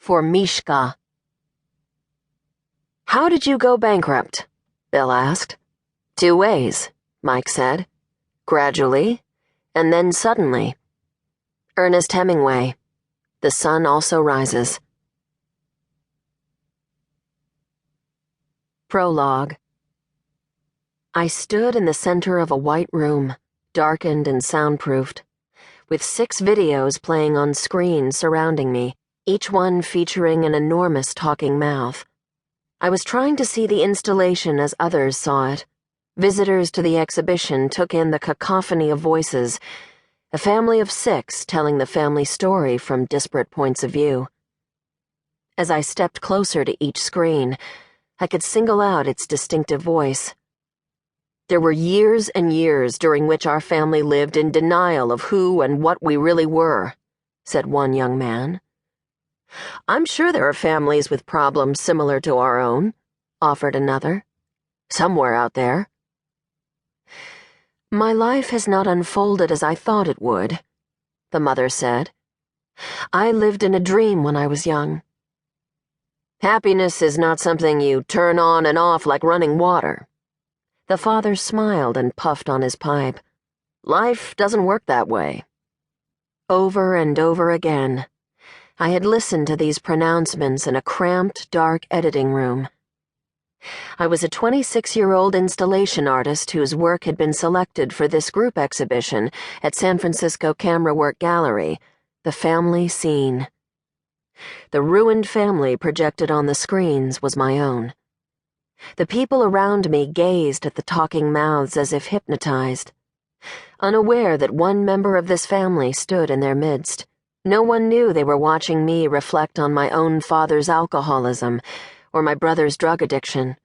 for Mishka. "How did you go bankrupt?" Bill asked. "Two ways," Mike said. "Gradually, and then suddenly." Ernest Hemingway, The Sun Also Rises. Prologue. I stood in the center of a white room, darkened and soundproofed, with 6 videos playing on screens surrounding me, each one featuring an enormous talking mouth. I was trying to see the installation as others saw it. Visitors to the exhibition took in the cacophony of voices, a family of 6 telling the family story from disparate points of view. As I stepped closer to each screen, I could single out its distinctive voice. There were years and years during which our family lived in denial of who and what we really were, said one young man. "I'm sure there are families with problems similar to our own," offered another. "Somewhere out there." "My life has not unfolded as I thought it would," the mother said. "I lived in a dream when I was young." "Happiness is not something you turn on and off like running water." The father smiled and puffed on his pipe. "Life doesn't work that way." Over and over again, I had listened to these pronouncements in a cramped, dark editing room. I was a 26-year-old installation artist whose work had been selected for this group exhibition at San Francisco Camera Work Gallery, The Family Scene. The ruined family projected on the screens was my own. The people around me gazed at the talking mouths as if hypnotized. Unaware that one member of this family stood in their midst, no one knew they were watching me reflect on my own father's alcoholism or my brother's drug addiction.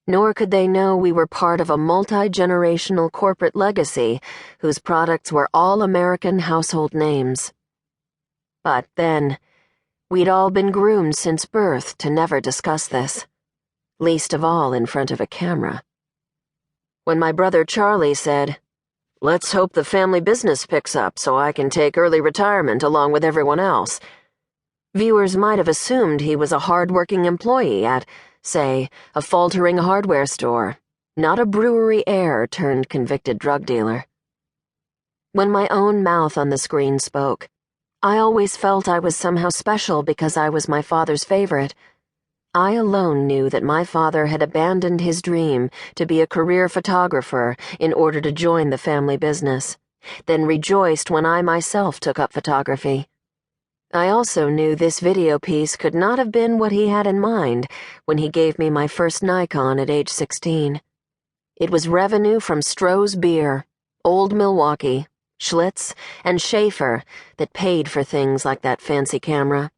Nor could they know we were part of a multi-generational corporate legacy whose products were all American household names. But then, we'd all been groomed since birth to never discuss this, least of all in front of a camera. When my brother Charlie said, "Let's hope the family business picks up so I can take early retirement along with everyone else," viewers might have assumed he was a hard-working employee at, say, a faltering hardware store, not a brewery heir turned convicted drug dealer. When my own mouth on the screen spoke, I always felt I was somehow special because I was my father's favorite. I alone knew that my father had abandoned his dream to be a career photographer in order to join the family business, then rejoiced when I myself took up photography. I also knew this video piece could not have been what he had in mind when he gave me my first Nikon at age 16. It was revenue from Stroh's beer, Old Milwaukee, Schlitz, and Schaefer that paid for things like that fancy camera.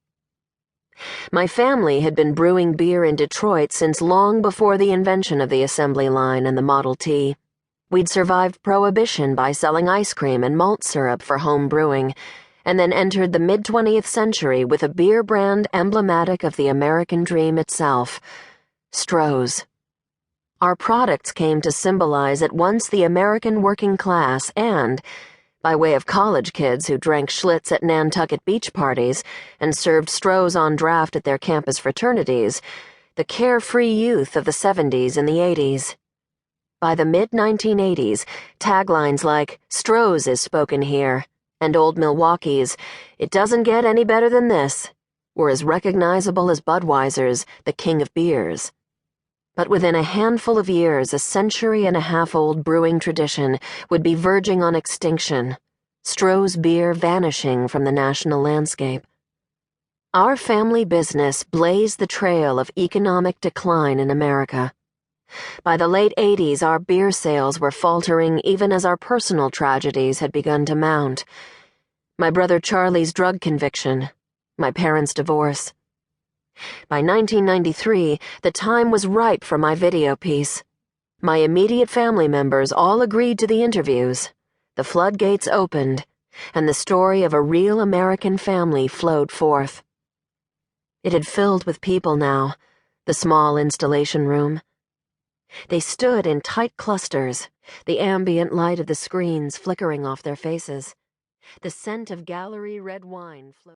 My family had been brewing beer in Detroit since long before the invention of the assembly line and the Model T. We'd survived Prohibition by selling ice cream and malt syrup for home brewing, and then entered the mid-20th century with a beer brand emblematic of the American dream itself, Strohs. Our products came to symbolize at once the American working class and, by way of college kids who drank Schlitz at Nantucket beach parties and served Strohs on draft at their campus fraternities, the carefree youth of the 70s and the 80s. By the mid-1980s, taglines like "Strohs is spoken here" and Old Milwaukee's "It doesn't get any better than this" were as recognizable as Budweiser's "The King of Beers." But within a handful of years, a century-and-a-half-old brewing tradition would be verging on extinction, Stroh's beer vanishing from the national landscape. Our family business blazed the trail of economic decline in America. By the late 80s, our beer sales were faltering even as our personal tragedies had begun to mount. My brother Charlie's drug conviction, my parents' divorce. By 1993, the time was ripe for my video piece. My immediate family members all agreed to the interviews. The floodgates opened, and the story of a real American family flowed forth. It had filled with people now, the small installation room. They stood in tight clusters, the ambient light of the screens flickering off their faces. The scent of gallery red wine floated.